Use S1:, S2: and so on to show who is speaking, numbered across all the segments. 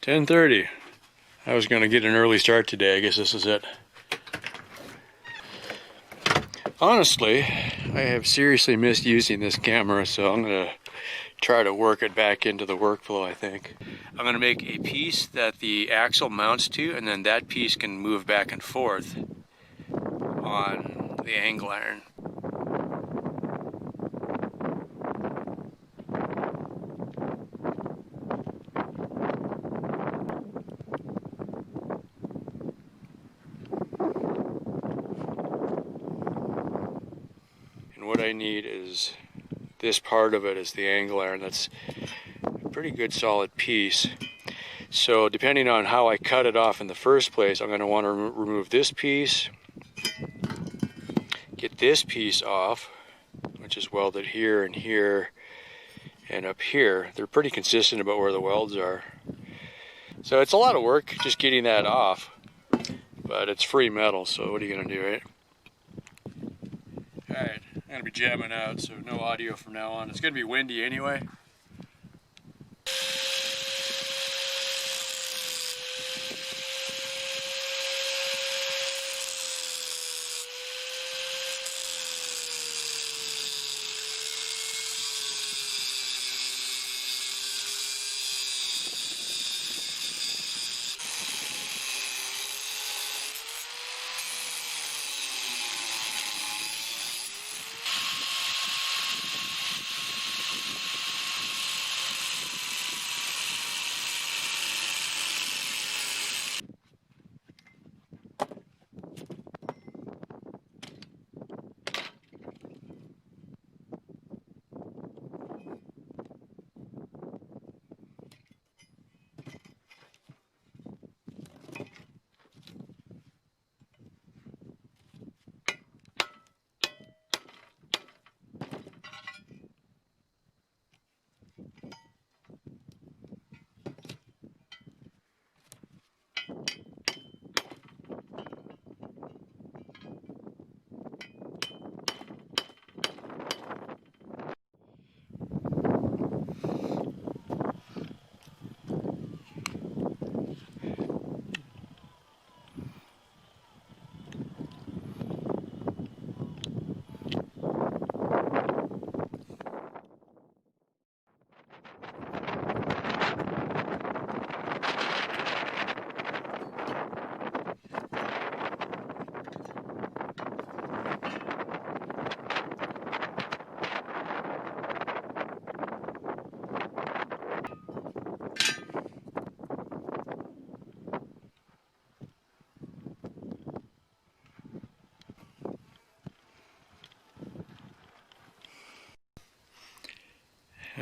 S1: 10:30. I was going to get an early start today. I guess this is it. Honestly, I have seriously missed using this camera, so I'm going to try to work it back into the workflow, I think. I'm going to make a piece that the axle mounts to, and then that piece can move back and forth on the angle iron. And what I need is this part of it is the angle iron. That's a pretty good solid piece. So depending on how I cut it off in the first place, I'm going to want to remove this piece, get this piece off, which is welded here and here and up here. They're pretty consistent about where the welds are. So it's a lot of work just getting that off, but it's free metal, so what are you going to do, right? Alright, I'm going to be jamming out, so no audio from now on. It's going to be windy anyway.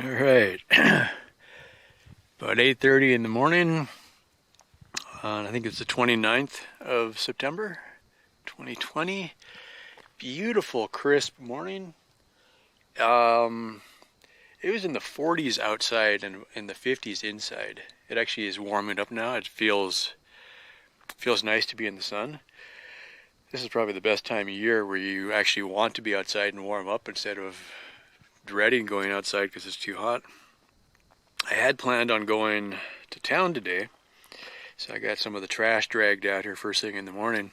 S1: Alright, about 8:30 in the morning, I think it's the 29th of September, 2020. Beautiful, crisp morning. It was in the 40s outside and in the 50s inside. It actually is warming up now. It feels nice to be in the sun. This is probably the best time of year where you actually want to be outside and warm up instead of dreading going outside because it's too hot. I had planned on going to town today, so I got some of the trash dragged out here first thing in the morning,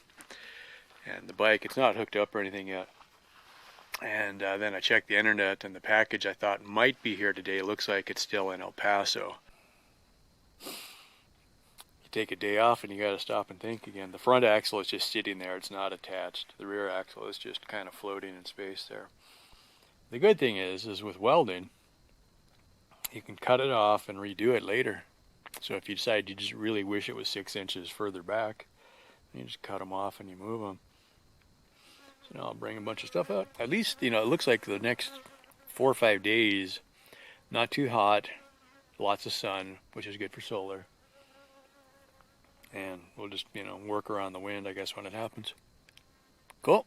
S1: and the bike, it's not hooked up or anything yet. And then I checked the internet, and the package I thought might be here today looks like it's still in El Paso. You take a day off and you got to stop and think again. The front axle is just sitting there, it's not attached. The rear axle is just kind of floating in space there. The good thing is with welding, you can cut it off and redo it later. So if you decide you just really wish it was 6 inches further back, you just cut them off and you move them. So now I'll bring a bunch of stuff out. At least, it looks like the next 4 or 5 days, not too hot, lots of sun, which is good for solar. And we'll just, work around the wind, I guess, when it happens. Cool.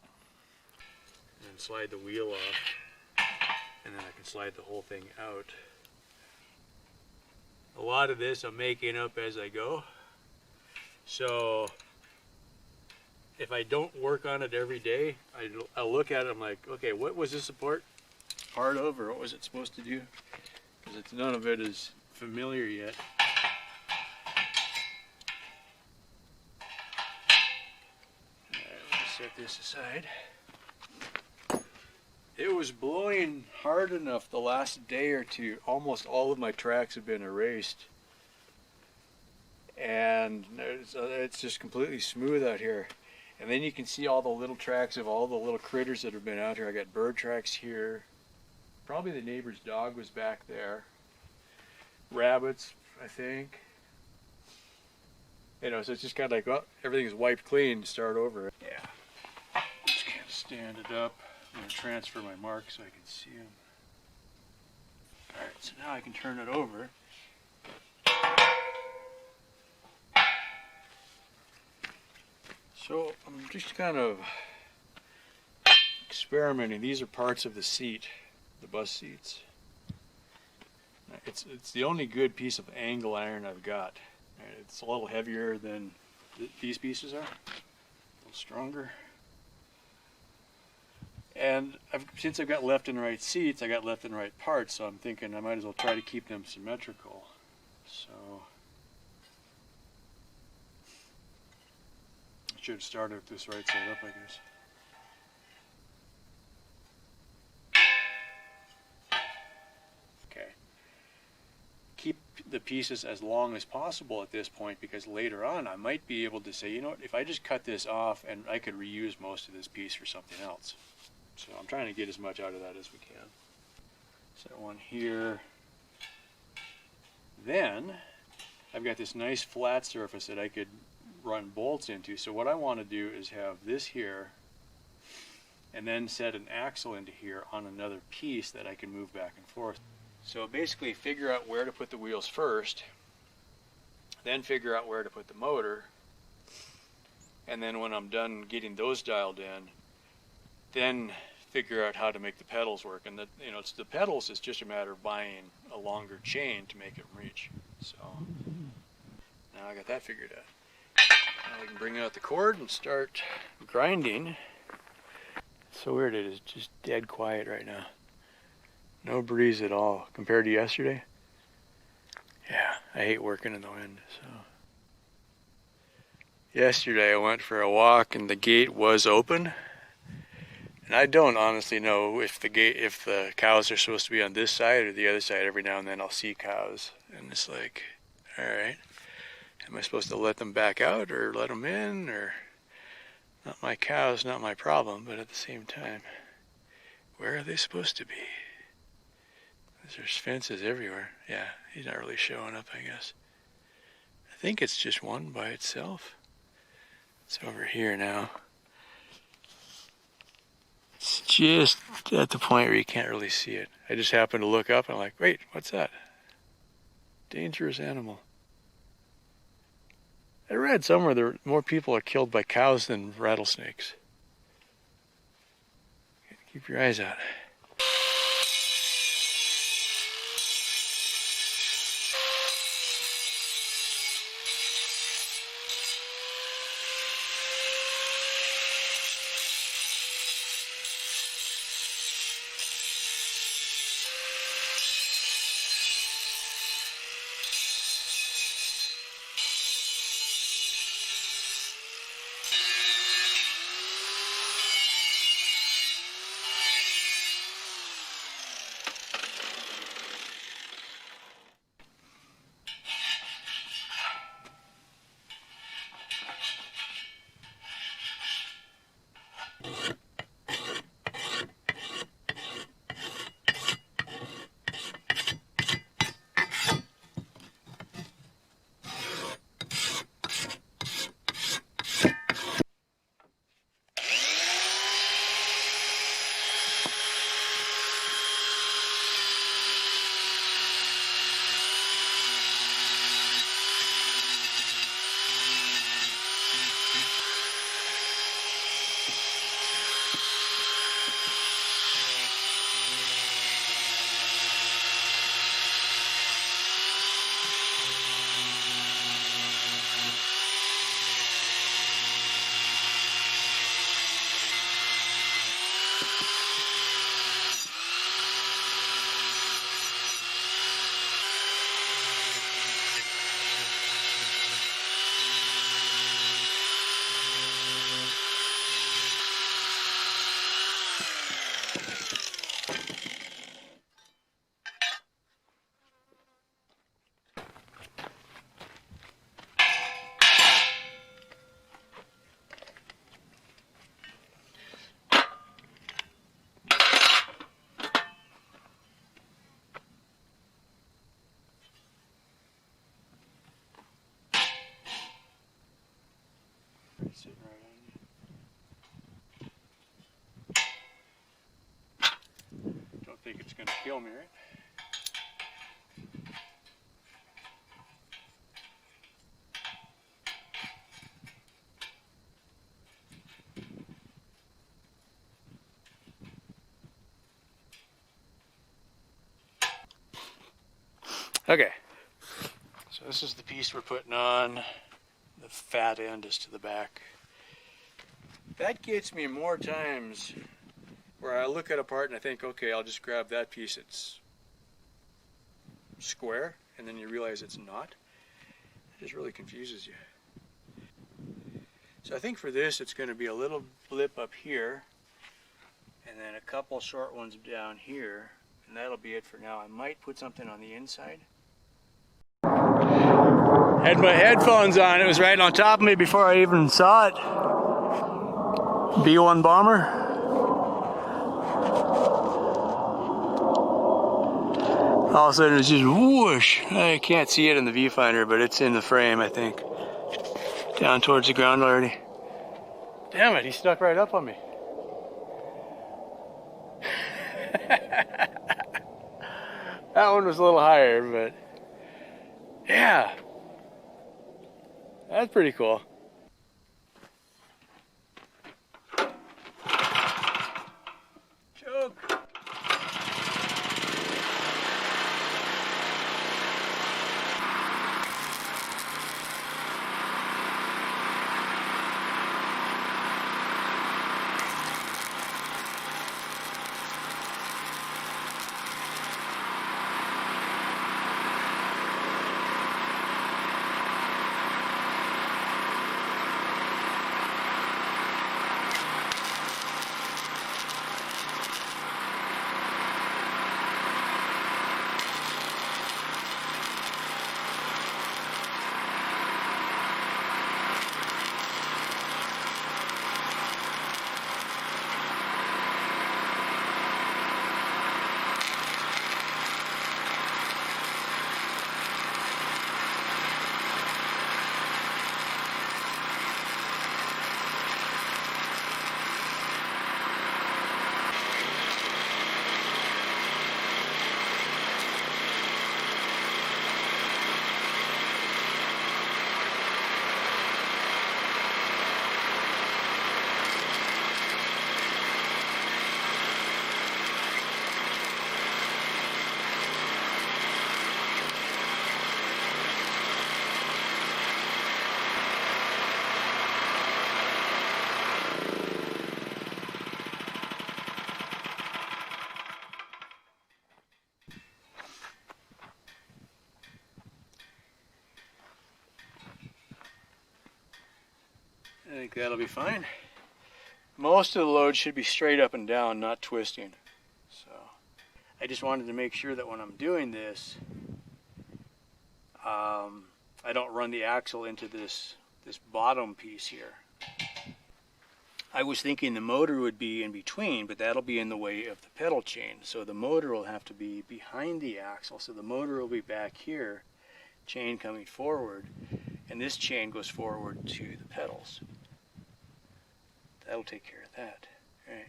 S1: And slide the wheel off. And then I can slide the whole thing out. A lot of this I'm making up as I go. So if I don't work on it every day, I'll look at it, I'm like, okay, what was this part of, or what was it supposed to do? Because none of it is familiar yet. set this aside. It was blowing hard enough the last day or two. Almost all of my tracks have been erased. And it's just completely smooth out here. And then you can see all the little tracks of all the little critters that have been out here. I got bird tracks here. Probably the neighbor's dog was back there. Rabbits, I think. You know, so it's just kind of like, well, everything's wiped clean, start over. Yeah. Just kind of stand it up. I'm going to transfer my mark so I can see them. Alright, so now I can turn it over. So I'm just kind of experimenting. These are parts of the seat, the bus seats. It's the only good piece of angle iron I've got. It's a little heavier than these pieces are, a little stronger. And since I've got left and right seats, I got left and right parts, so I'm thinking I might as well try to keep them symmetrical. So I should start with this right side up, I guess. Okay. Keep the pieces as long as possible at this point, because later on I might be able to say, you know what, if I just cut this off and I could reuse most of this piece for something else. So I'm trying to get as much out of that as we can. Set one here. Then I've got this nice flat surface that I could run bolts into. So what I want to do is have this here and then set an axle into here on another piece that I can move back and forth. So basically figure out where to put the wheels first, then figure out where to put the motor, and then when I'm done getting those dialed in, then figure out how to make the pedals work. And it's the pedals is just a matter of buying a longer chain to make them reach. So now I got that figured out. Now we can bring out the cord and start grinding. It's so weird, it is just dead quiet right now. No breeze at all compared to yesterday. Yeah, I hate working in the wind. So yesterday I went for a walk and the gate was open. And I don't honestly know if the cows are supposed to be on this side or the other side. Every now and then I'll see cows, and it's like, all right, am I supposed to let them back out or let them in? Or not my cows, not my problem, but at the same time, where are they supposed to be? There's fences everywhere. Yeah, he's not really showing up, I guess. I think it's just one by itself. It's over here now. It's just at the point where you can't really see it. I just happened to look up and I'm like, wait, what's that? Dangerous animal. I read somewhere more people are killed by cows than rattlesnakes. Keep your eyes out. just gonna kill me, right? Okay, so this is the piece we're putting on. The fat end is to the back. That gets me more times where I look at a part and I think, okay, I'll just grab that piece, it's square, and then you realize it's not. It just really confuses you. So I think for this, it's going to be a little blip up here, and then a couple short ones down here, and that'll be it for now. I might put something on the inside. Had my headphones on, it was right on top of me before I even saw it. B-1 bomber. All of a sudden it's just whoosh. I can't see it in the viewfinder, but it's in the frame, I think. Down towards the ground already. Damn it, he stuck right up on me. That one was a little higher, but yeah. That's pretty cool. Choke. I think that'll be fine. Most of the load should be straight up and down, not twisting. So I just wanted to make sure that when I'm doing this, I don't run the axle into this bottom piece here. I was thinking the motor would be in between, but that'll be in the way of the pedal chain. So the motor will have to be behind the axle. So the motor will be back here, chain coming forward, and this chain goes forward to the pedals. That'll take care of that. Right.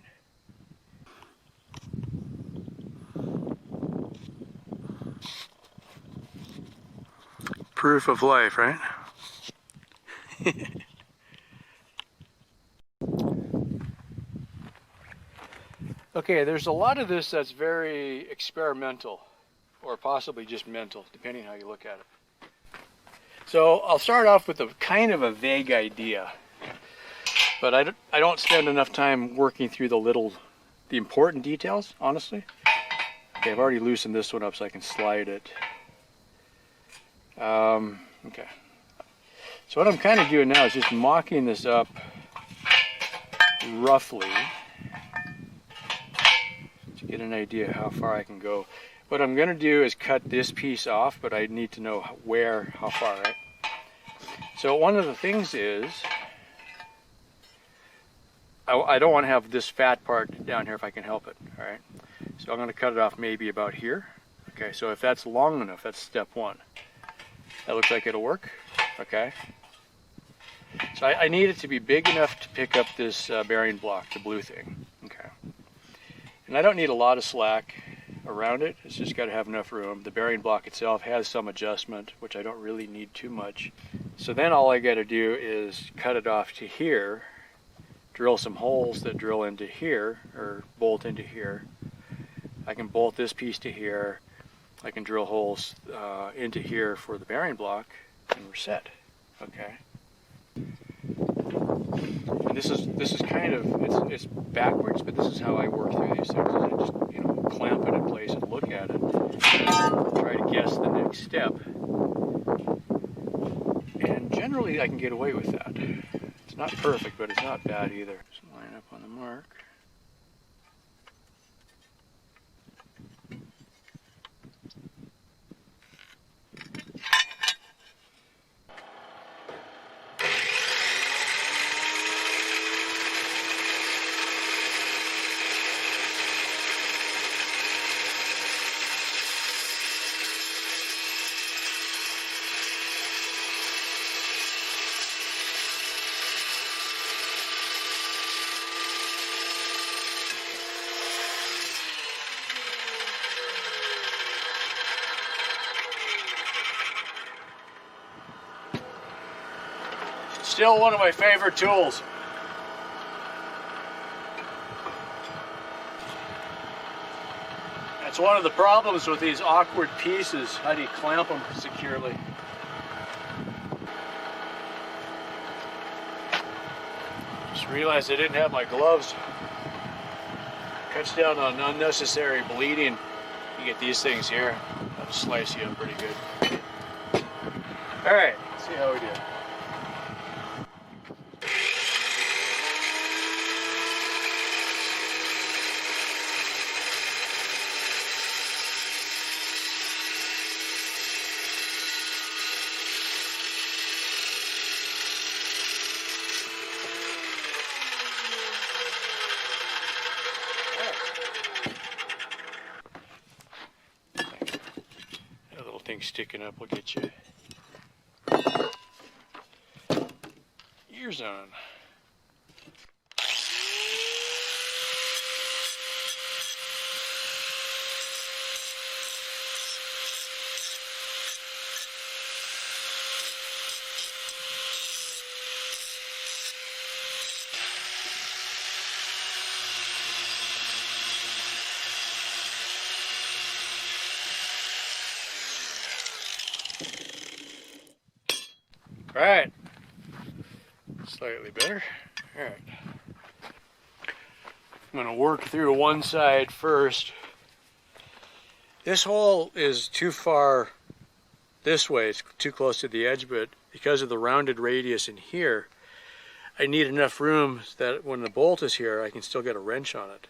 S1: Proof of life, right? Okay, there's a lot of this that's very experimental, or possibly just mental, depending how you look at it. So I'll start off with a kind of a vague idea, but I don't spend enough time working through the important details, honestly. Okay, I've already loosened this one up so I can slide it. Okay. So what I'm kind of doing now is just mocking this up roughly to get an idea how far I can go. What I'm going to do is cut this piece off, but I need to know how far, right? So one of the things is, I don't want to have this fat part down here if I can help it, all right? So I'm going to cut it off maybe about here. Okay, so if that's long enough, that's step one. That looks like it'll work, okay? So I need it to be big enough to pick up this bearing block, the blue thing, okay? And I don't need a lot of slack. around it. It's just got to have enough room. The bearing block itself has some adjustment, which I don't really need too much. So then all I got to do is cut it off to here, drill some holes that drill into here, or bolt into here. I can bolt this piece to here. I can drill holes into here for the bearing block, and we're set. Okay. And this is kind of, it's backwards, but this is how I work through these things. I just, clamp it in place and look at it, try to guess the next step, and generally I can get away with that. It's not perfect, but it's not bad either. Just line up on the mark. Still one of my favorite tools. That's one of the problems with these awkward pieces. How do you clamp them securely? Just realized I didn't have my gloves. Cuts down on unnecessary bleeding. You get these things here, that'll slice you up pretty good. All right, let's see how we do. Sticking up will get you ears on. All right, slightly better. All right, I'm going to work through one side first. This hole is too far this way, it's too close to the edge, but because of the rounded radius in here, I need enough room that when the bolt is here, I can still get a wrench on it.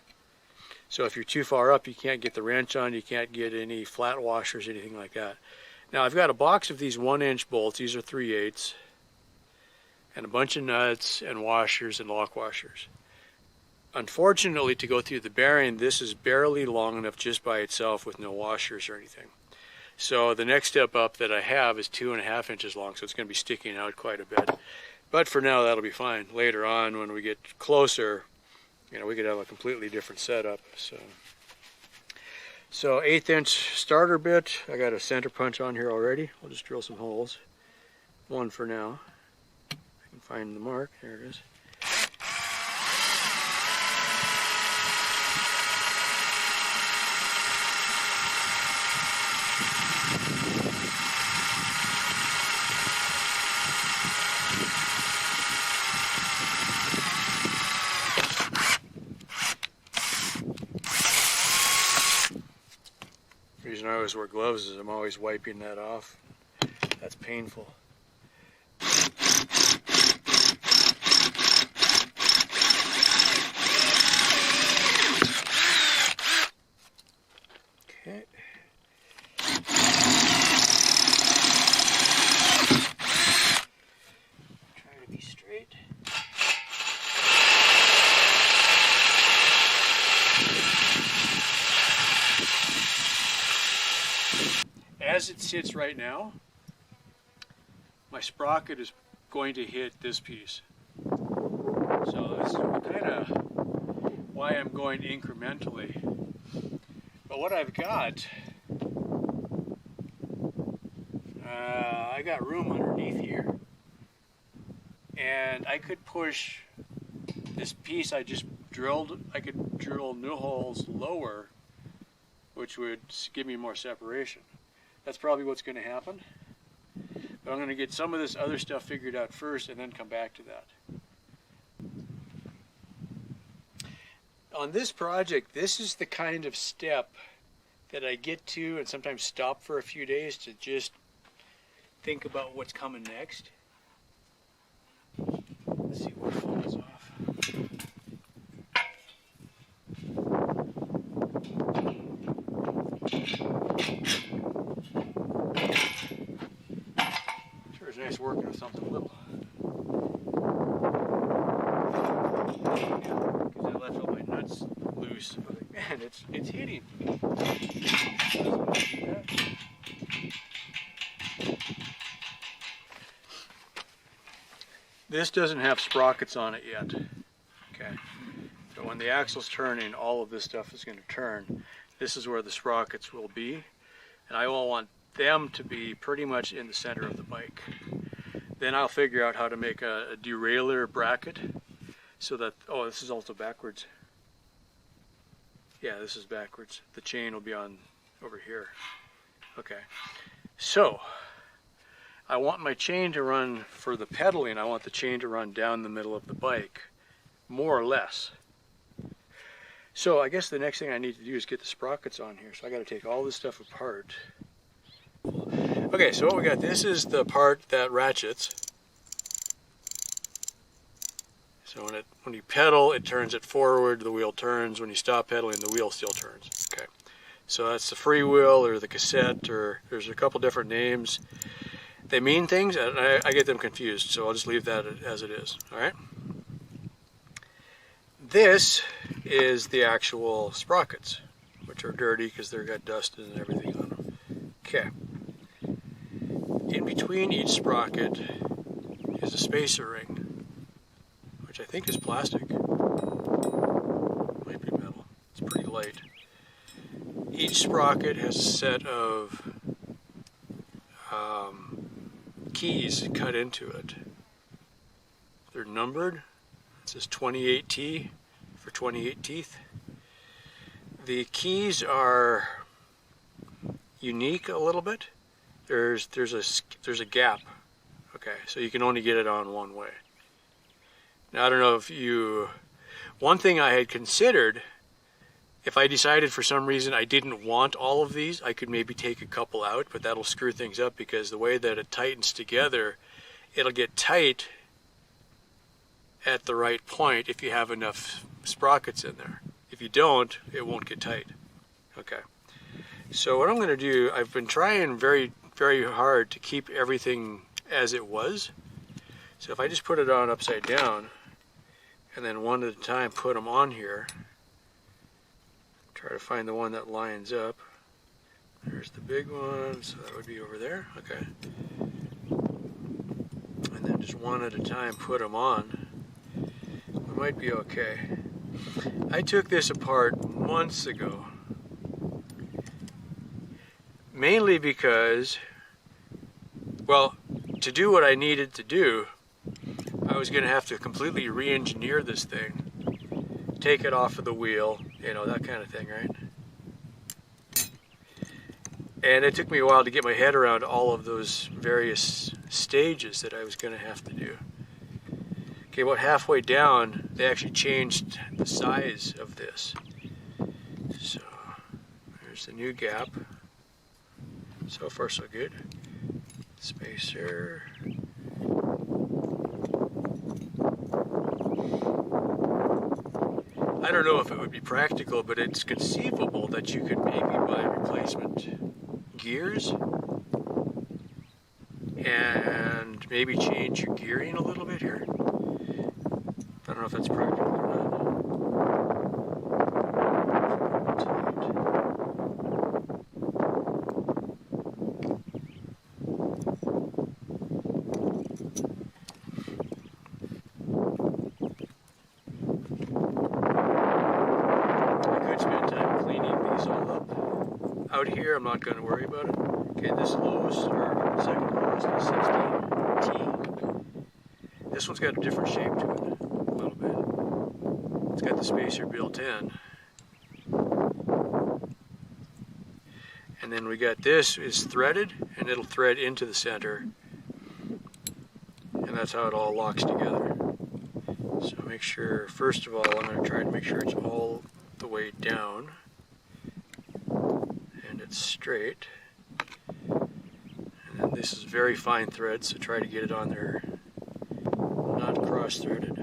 S1: So if you're too far up, you can't get the wrench on, you can't get any flat washers, anything like that. Now I've got a box of these 1-inch bolts, these are 3/8, and a bunch of nuts and washers and lock washers. Unfortunately, to go through the bearing, this is barely long enough just by itself with no washers or anything. So the next step up that I have is 2.5 inches long, so it's going to be sticking out quite a bit. But for now, that'll be fine. Later on, when we get closer, we could have a completely different setup. So 1/8 inch starter bit. I got a center punch on here already. I'll just drill some holes. One for now. I can find the mark. There it is. The reason I always wear gloves is I'm always wiping that off. That's painful. Okay. Try to be straight. As it sits right now, my sprocket is going to hit this piece. So that's kind of why I'm going incrementally. But what I've got, I got room underneath here, and I could push this piece I just drilled. I could drill new holes lower, which would give me more separation. That's probably what's going to happen. But I'm going to get some of this other stuff figured out first and then come back to that. On this project, this is the kind of step that I get to and sometimes stop for a few days to just think about what's coming next. Let's see what falls off. Sure is nice working with something little. Because I left all my nuts loose. Man, it's hitting. This doesn't have sprockets on it yet. Okay. So when the axle's turning, all of this stuff is going to turn. This is where the sprockets will be. And I will want them to be pretty much in the center of the bike. Then I'll figure out how to make a derailleur bracket so that, oh, this is also backwards. Yeah, this is backwards. The chain will be on over here. Okay. So, I want my chain to run, for the pedaling, I want the chain to run down the middle of the bike, more or less. So I guess the next thing I need to do is get the sprockets on here. So I got to take all this stuff apart. Okay, so what we got, this is the part that ratchets. So when you pedal, it turns it forward, the wheel turns. When you stop pedaling, the wheel still turns. Okay, so that's the freewheel or the cassette, or there's a couple different names. They mean things, and I get them confused, so I'll just leave that as it is. All right. This is the actual sprockets, which are dirty because they've got dust and everything on them. Okay. In between each sprocket is a spacer ring, which I think is plastic. Might be metal. It's pretty light. Each sprocket has a set of keys cut into it. They're numbered. It says 28T for 28 teeth. The keys are unique a little bit. There's a gap. Okay, so you can only get it on one way. Now I don't know if you, one thing I had considered, if I decided for some reason I didn't want all of these, I could maybe take a couple out, but that'll screw things up because the way that it tightens together, it'll get tight at the right point if you have enough sprockets in there. If you don't, it won't get tight. Okay. So what I'm going to do, I've been trying very, very hard to keep everything as it was. So if I just put it on upside down, and then one at a time put them on here, try to find the one that lines up. There's the big one, so that would be over there. Okay. And then just one at a time put them on. We might be okay. I took this apart months ago. Mainly because, well, to do what I needed to do, I was going to have to completely re-engineer this thing. Take it off of the wheel, you know, that kind of thing, right? And it took me a while to get my head around all of those various stages that I was going to have to do. Okay, about halfway down, they actually changed the size of this. So, there's the new gap. So far, so good. Spacer. I don't know if it would be practical, but it's conceivable that you could maybe buy replacement gears and maybe change your gearing a little bit here. I don't know if that's practical or not. I could spend time cleaning these all up. here, I'm not going to worry about it. Okay, this lowest, or second lowest, is 16T. This one's got a different shape to it, a little bit. It's got the spacer built in. And then we got this is threaded, and it'll thread into the center. And that's how it all locks together. So make sure, first of all, I'm going to try to make sure it's all the way down. And it's straight. And then this is very fine thread, so try to get it on there not cross-threaded.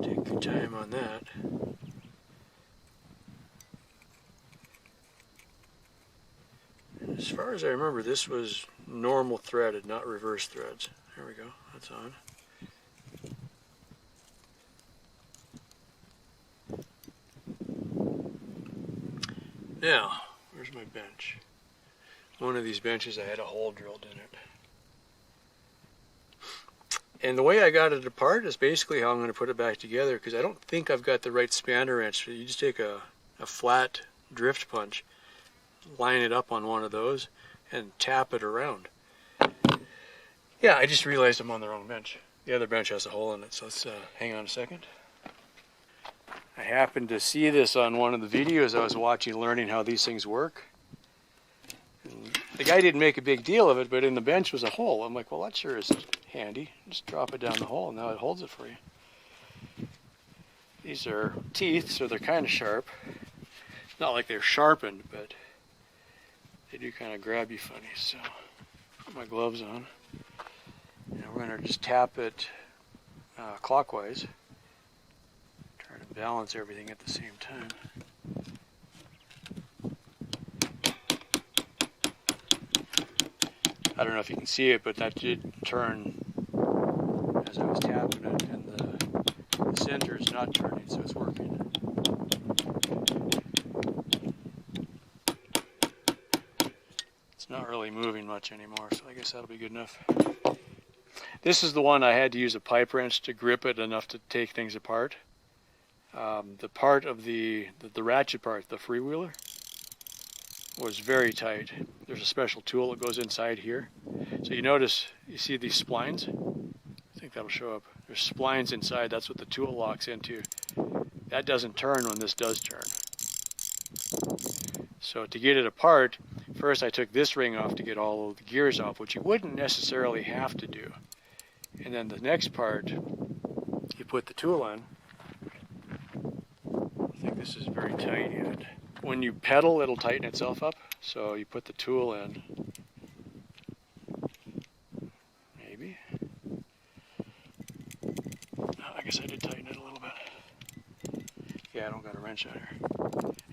S1: Take your time on that. And as far as I remember, this was normal threaded, not reverse threads. There we go, that's on. Now, where's my bench? One of these benches I had a hole drilled in it. And the way I got it apart is basically how I'm going to put it back together, because I don't think I've got the right spanner wrench. You just take a flat drift punch, line it up on one of those, and tap it around. Yeah, I just realized I'm on the wrong bench. The other bench has a hole in it, so let's hang on a second. I happened to see this on one of the videos I was watching, learning how these things work. And the guy didn't make a big deal of it, but in the bench was a hole. I'm like, well, that sure is handy. Just drop it down the hole, and now it holds it for you. These are teeth, so they're kind of sharp. Not like they're sharpened, but they do kind of grab you funny. So, put my gloves on. And we're going to just tap it clockwise. Try to balance everything at the same time. I don't know if you can see it, but that did turn as I was tapping it, and the center is not turning, so it's working. It's not really moving much anymore, so I guess that'll be good enough. This is the one I had to use a pipe wrench to grip it enough to take things apart. The part of the ratchet part, the freewheeler, was very tight. There's a special tool that goes inside here. So you notice, you see these splines? I think that'll show up. There's splines inside, that's what the tool locks into. That doesn't turn when this does turn. So to get it apart, first I took this ring off to get all of the gears off, which you wouldn't necessarily have to do. And then the next part, you put the tool on. I think this is very tight yet. When you pedal, it'll tighten itself up. So you put the tool in. Maybe. I guess I did tighten it a little bit. Yeah, I don't got a wrench on here.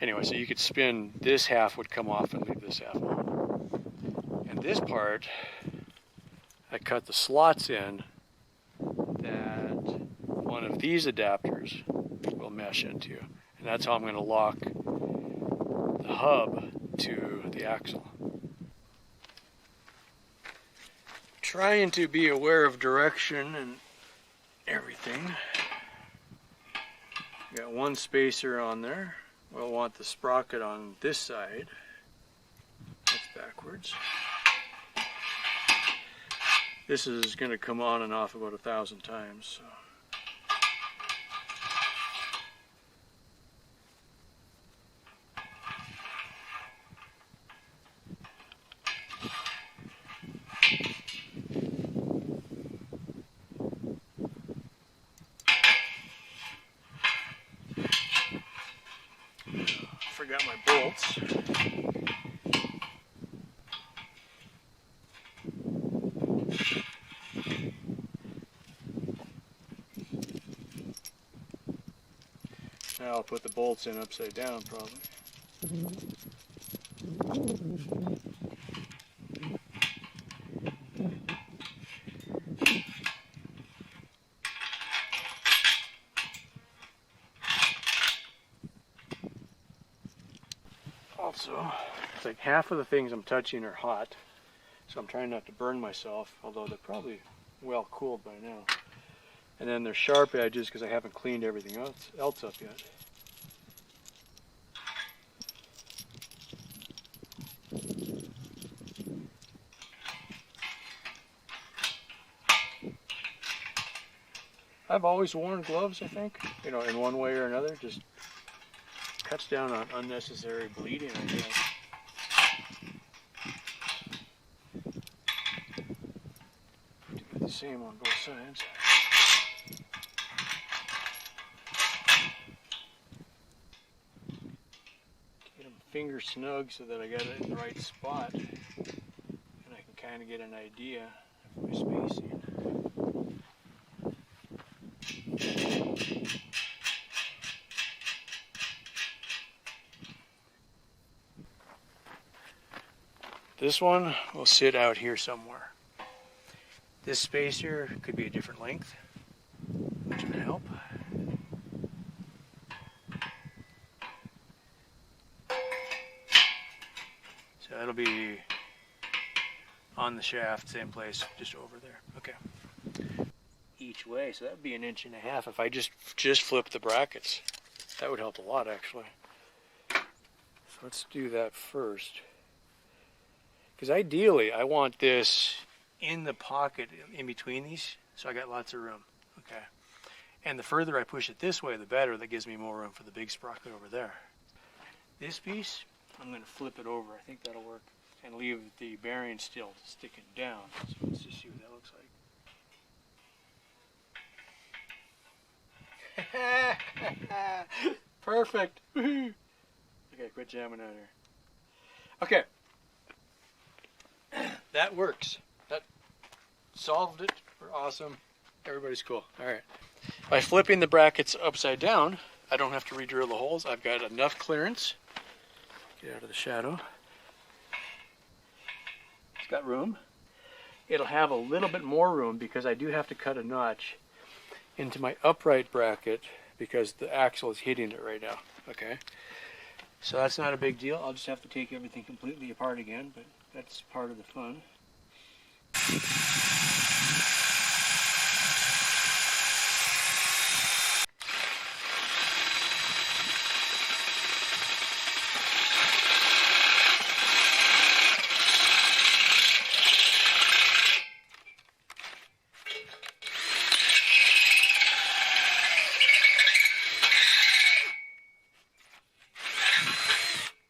S1: Anyway, so you could spin, this half would come off and leave this half on. And this part, I cut the slots in that one of these adapters will mesh into. And that's how I'm going to lock the hub to the axle. Trying to be aware of direction and everything. Got one spacer on there. We'll want the sprocket on this side. That's backwards. This is going to come on and off about 1,000 times. So. Forgot my bolts. Now I'll put the bolts in upside down probably. Also, it's like half of the things I'm touching are hot, so I'm trying not to burn myself, although they're probably well cooled by now. And then there's sharp edges because I haven't cleaned everything else up yet. I've always worn gloves, I think, you know, in one way or another. Just cuts down on unnecessary bleeding, I guess. Do the same on both sides. Get them finger snug so that I got it in the right spot, and I can kind of get an idea of my spacing. This one will sit out here somewhere. This spacer could be a different length, which would help. So it'll be on the shaft, same place, just over there. Okay. Each way, so that would be 1.5 inches if I just flip the brackets. That would help a lot, actually. So let's do that first. Because ideally, I want this in the pocket in between these, so I got lots of room. Okay. And the further I push it this way, the better. That gives me more room for the big sprocket over there. This piece, I'm going to flip it over. I think that'll work. And leave the bearing still sticking down. So let's just see what that looks like. Perfect. Okay, quit jamming out here. Okay. That works. That solved it. We're awesome. Everybody's cool. All right. By flipping the brackets upside down, I don't have to re-drill the holes. I've got enough clearance. Get out of the shadow. It's got room. It'll have a little bit more room because I do have to cut a notch into my upright bracket because the axle is hitting it right now. Okay. So that's not a big deal. I'll just have to take everything completely apart again, but that's part of the fun.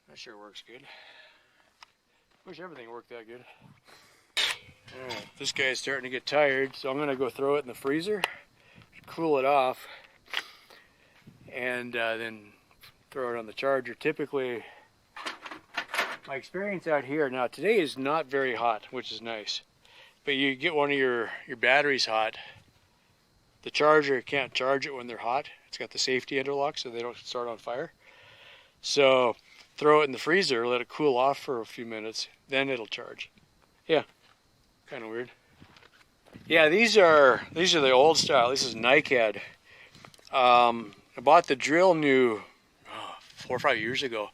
S1: That sure works good. Wish everything worked that good. Alright, this guy's starting to get tired, so I'm going to go throw it in the freezer, cool it off, and then throw it on the charger. Typically, my experience out here, now today is not very hot, which is nice, but you get one of your batteries hot, the charger can't charge it when they're hot. It's got the safety interlock so they don't start on fire. So throw it in the freezer, let it cool off for a few minutes, then it'll charge. Yeah, kind of weird. Yeah, these are the old style. This is NICAD. I bought the drill new 4 or 5 years ago,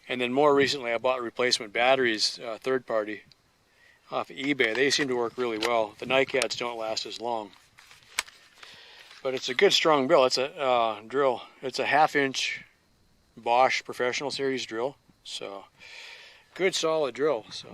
S1: and then more recently I bought replacement batteries, third party, off of eBay. They seem to work really well. The NICADs don't last as long, but it's a good strong drill. It's a drill. It's a 1/2 inch Bosch Professional Series drill, so good solid drill. So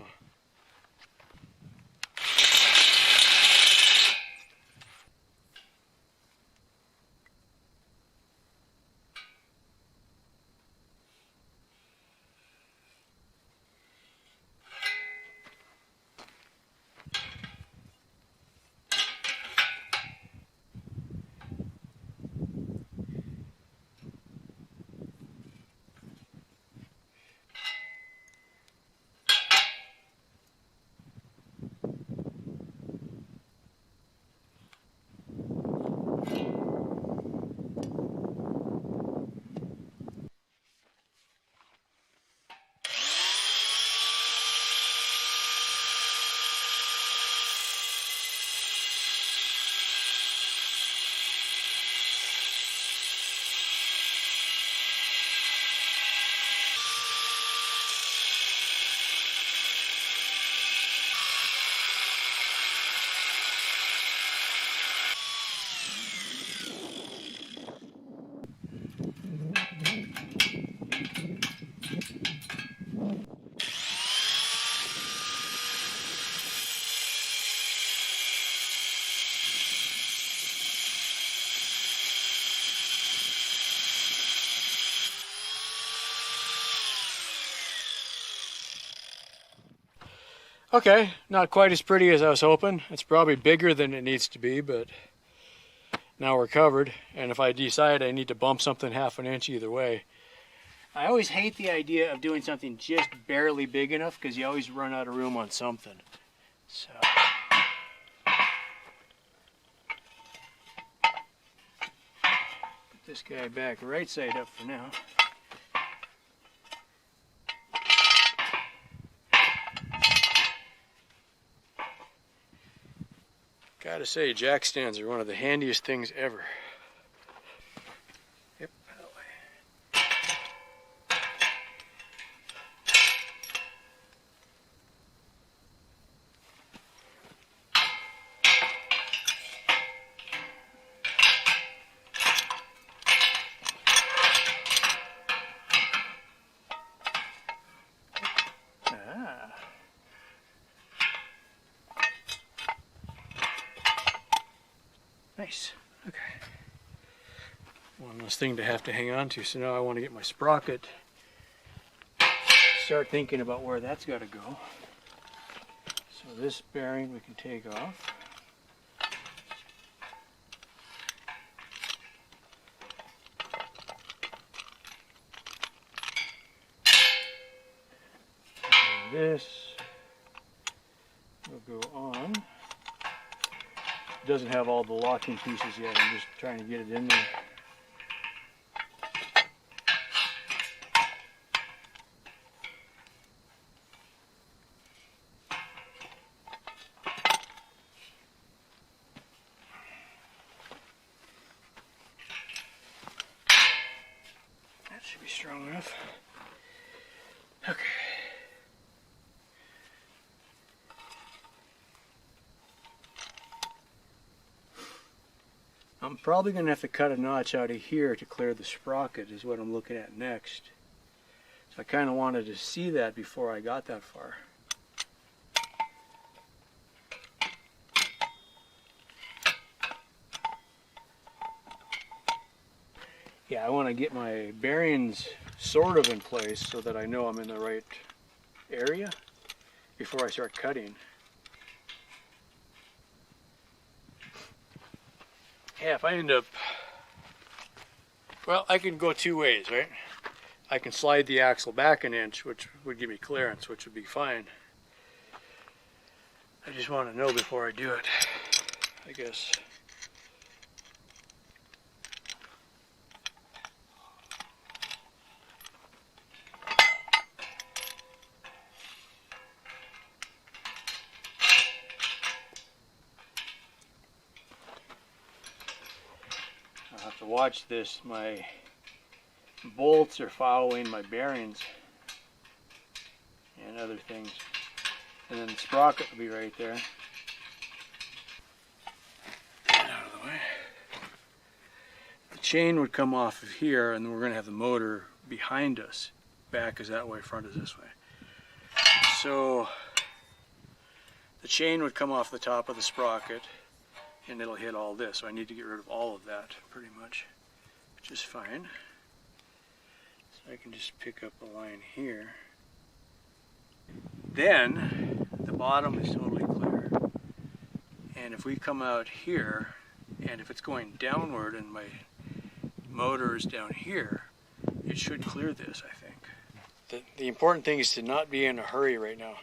S1: Okay, not quite as pretty as I was hoping. It's probably bigger than it needs to be, but now we're covered. And if I decide I need to bump something half an inch either way. I always hate the idea of doing something just barely big enough because you always run out of room on something. So. Put this guy back right side up for now. Gotta say, jack stands are one of the handiest things ever. Yep, that way. Ah. Nice. Okay. One less thing to have to hang on to. So now I want to get my sprocket. Start thinking about where that's got to go. So this bearing we can take off. And this will go on. It doesn't have all the locking pieces yet. I'm just trying to get it in there. That should be strong enough. Okay. I'm probably going to have to cut a notch out of here to clear the sprocket is what I'm looking at next. So I kind of wanted to see that before I got that far. Yeah, I want to get my bearings sort of in place so that I know I'm in the right area before I start cutting. Yeah, if I end up, well, I can go two ways, right? I can slide the axle back an inch, which would give me clearance, which would be fine. I just want to know before I do it, I guess. I'll have to watch this. My bolts are following my bearings and other things. And then the sprocket will be right there. Get out of the way. The chain would come off of here, and then we're going to have the motor behind us. Back is that way, front is this way. So the chain would come off the top of the sprocket, and it'll hit all this. So I need to get rid of all of that, pretty much, which is fine. So I can just pick up a line here. Then the bottom is totally clear. And if we come out here, and if it's going downward and my motor is down here, it should clear this, I think. The important thing is to not be in a hurry right now.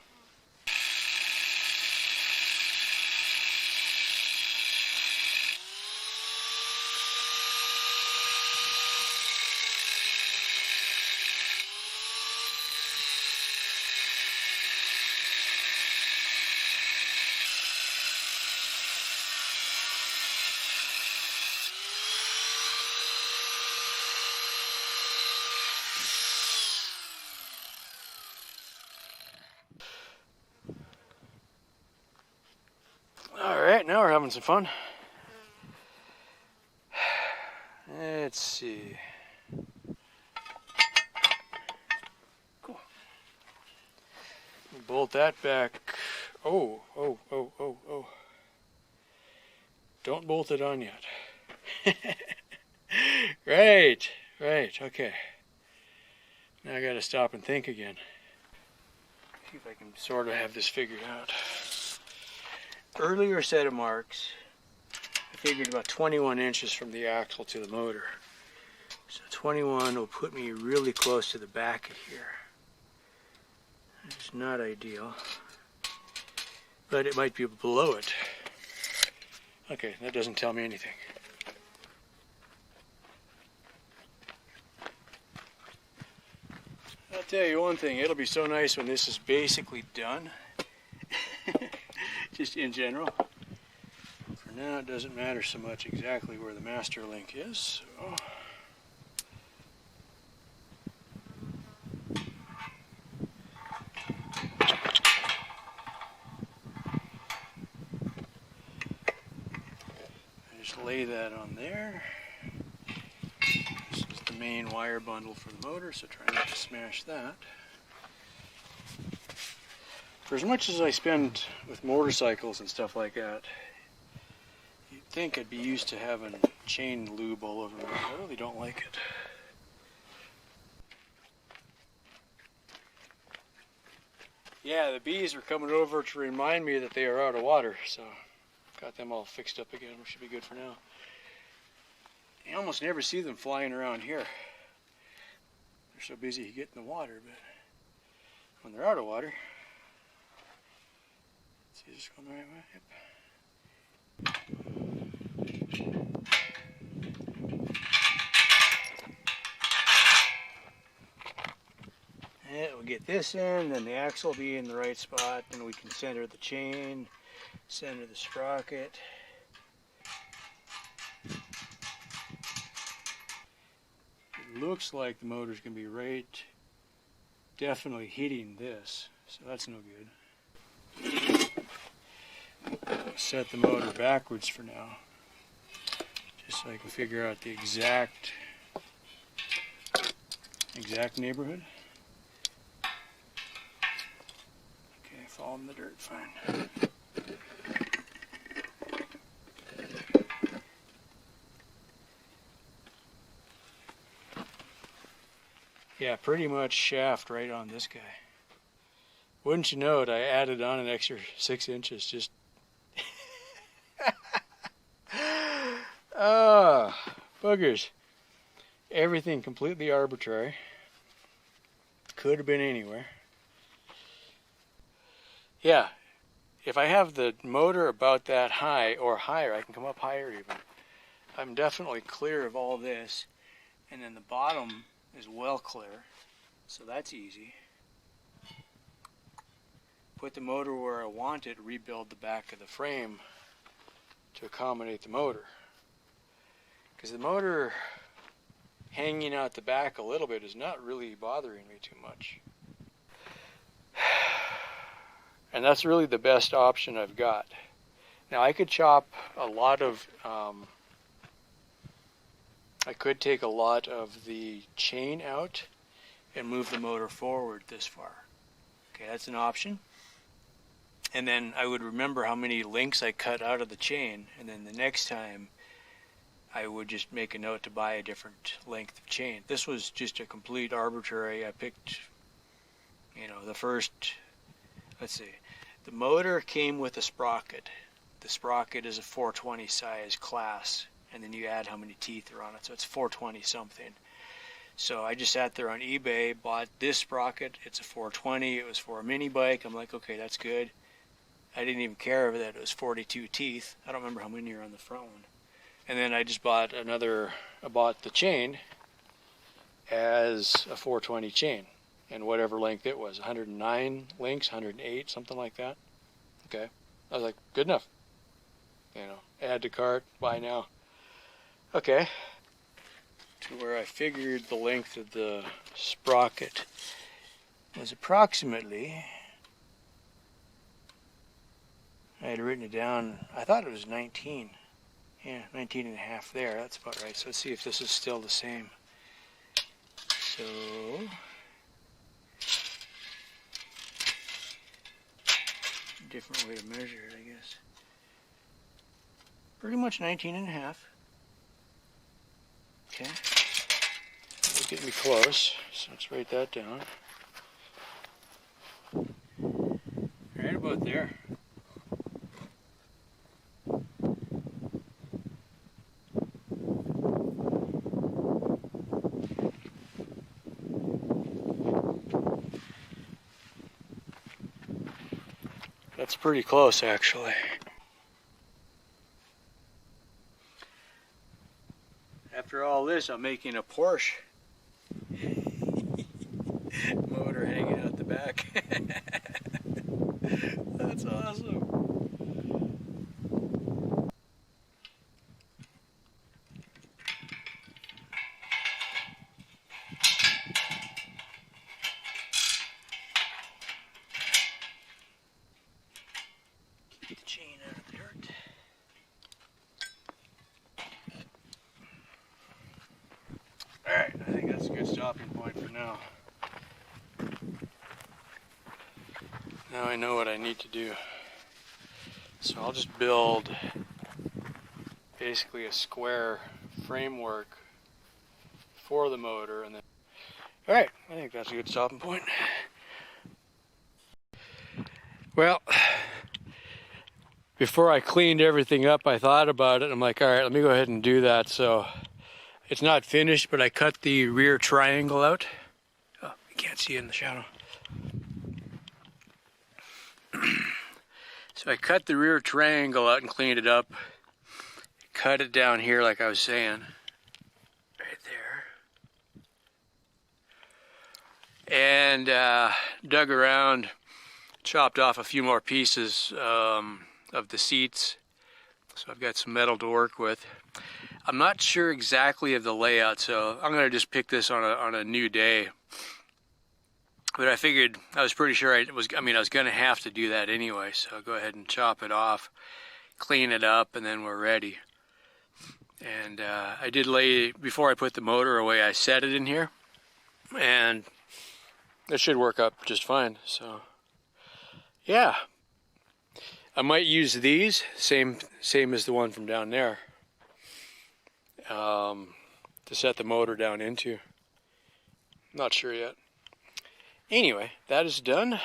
S1: Alright, now we're having some fun. Let's see. Cool. Bolt that back. Oh. Don't bolt it on yet. Right, okay. Now I gotta stop and think again. See if I can sort of have this figured out. Earlier set of marks, I figured about 21 inches from the axle to the motor. So 21 will put me really close to the back of here. It's not ideal, but it might be below it. Okay, that doesn't tell me anything. I'll tell you one thing, it'll be so nice when this is basically done. Just in general. For now, it doesn't matter so much exactly where the master link is. So. Lay that on there. This is the main wire bundle for the motor, so try not to smash that. For as much as I spend with motorcycles and stuff like that, you'd think I'd be used to having chain lube all over me. I really don't like it. Yeah, the bees are coming over to remind me that they are out of water, so got them all fixed up again. We should be good for now. You almost never see them flying around here. They're so busy getting the water, but when they're out of water, let's see, is this going the right way? Yep. And we'll get this in, then the axle will be in the right spot, and we can center the chain, center the sprocket. It looks like the motor's going to be right, definitely hitting this, so that's no good. Set the motor backwards for now, just so I can figure out the exact neighborhood. Okay, fall in the dirt, fine. Yeah, pretty much shaft right on this guy. Wouldn't you know it, I added on an extra 6 inches just... Boogers. Everything completely arbitrary. Could have been anywhere. Yeah, if I have the motor about that high or higher, I can come up higher even. I'm definitely clear of all this. And then the bottom is well clear, so that's easy. Put the motor where I want it, rebuild the back of the frame to accommodate the motor. Because the motor hanging out the back a little bit is not really bothering me too much. And that's really the best option I've got. Now I could chop a lot of, I could take a lot of the chain out and move the motor forward this far. Okay, that's an option. And then I would remember how many links I cut out of the chain, and then the next time I would just make a note to buy a different length of chain. This was just a complete arbitrary. I picked, the first, let's see, the motor came with a sprocket. The sprocket is a 420 size class, and then you add how many teeth are on it, so it's 420 something. So I just sat there on eBay, bought this sprocket. It's a 420. It was for a mini bike. I'm like, okay, that's good. I didn't even care that it was 42 teeth. I don't remember how many are on the front one. And then I just bought the chain as a 420 chain, and whatever length it was, 109 links, 108, something like that. Okay, I was like, good enough. Add to cart, buy now. Okay, to where I figured the length of the sprocket was approximately, I had written it down, I thought it was 19. Yeah, 19 and a half there, that's about right. So let's see if this is still the same. So, different way to measure it, I guess. Pretty much 19 and a half. Okay, it's getting me close, so let's write that down. about there. That's pretty close, actually. After all this, I'm making a Porsche motor hanging out the back. That's awesome. Keep the chain out of the dirt. Alright, I think that's a good stopping point for now. Now I know what I need to do. So I'll just build basically a square framework for the motor and then... Alright, I think that's a good stopping point. Well, before I cleaned everything up, I thought about it. I'm like, alright, let me go ahead and do that. So it's not finished, but I cut the rear triangle out. Oh, you can't see it in the shadow. So I cut the rear triangle out and cleaned it up. Cut it down here like I was saying. Right there. And dug around, chopped off a few more pieces of the seats. So I've got some metal to work with. I'm not sure exactly of the layout, so I'm going to just pick this on a new day. But I figured, I was pretty sure I was going to have to do that anyway, so I'll go ahead and chop it off, clean it up, and then we're ready. And I did before I put the motor away, I set it in here, and it should work up just fine. So, yeah. I might use these, same as the one from down there, to set the motor down into. Not sure yet. Anyway, that is done.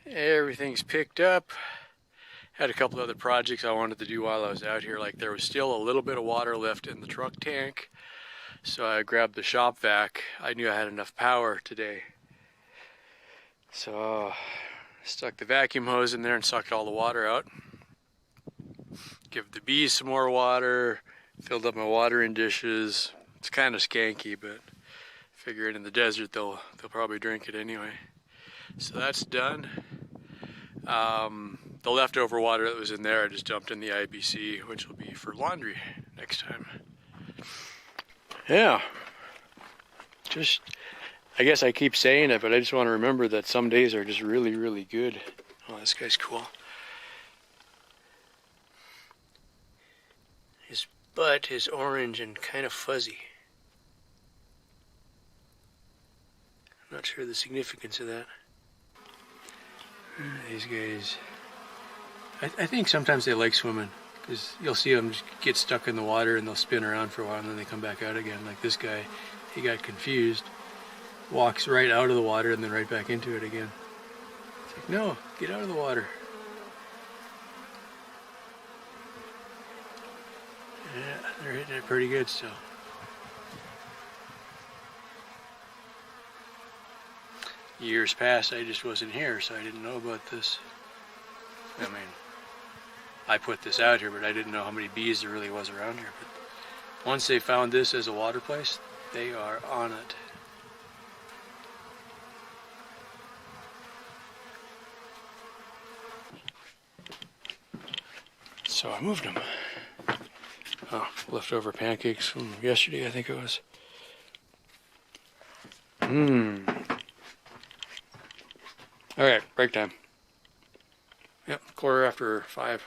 S1: Everything's picked up. Had a couple other projects I wanted to do while I was out here. Like there was still a little bit of water left in the truck tank. So I grabbed the shop vac. I knew I had enough power today. So stuck the vacuum hose in there and sucked all the water out. Give the bees some more water. Filled up my watering dishes. It's kind of skanky, but figuring in the desert they'll probably drink it anyway. So that's done. The leftover water that was in there I just dumped in the IBC, which will be for laundry next time. Yeah. Just, I guess I keep saying it, but I just want to remember that some days are just really, really good. Oh, this guy's cool. His butt is orange and kind of fuzzy. Not sure the significance of that. These guys, I think sometimes they like swimming because you'll see them just get stuck in the water and they'll spin around for a while and then they come back out again. Like this guy, he got confused, walks right out of the water and then right back into it again. It's like, no, get out of the water. Yeah, they're hitting it pretty good still. Years past, I just wasn't here, so I didn't know about this. I mean, I put this out here, but I didn't know how many bees there really was around here. But once they found this as a water place, they are on it. So I moved them. Oh, leftover pancakes from yesterday, I think it was. All right, break time. Yep, 5:15.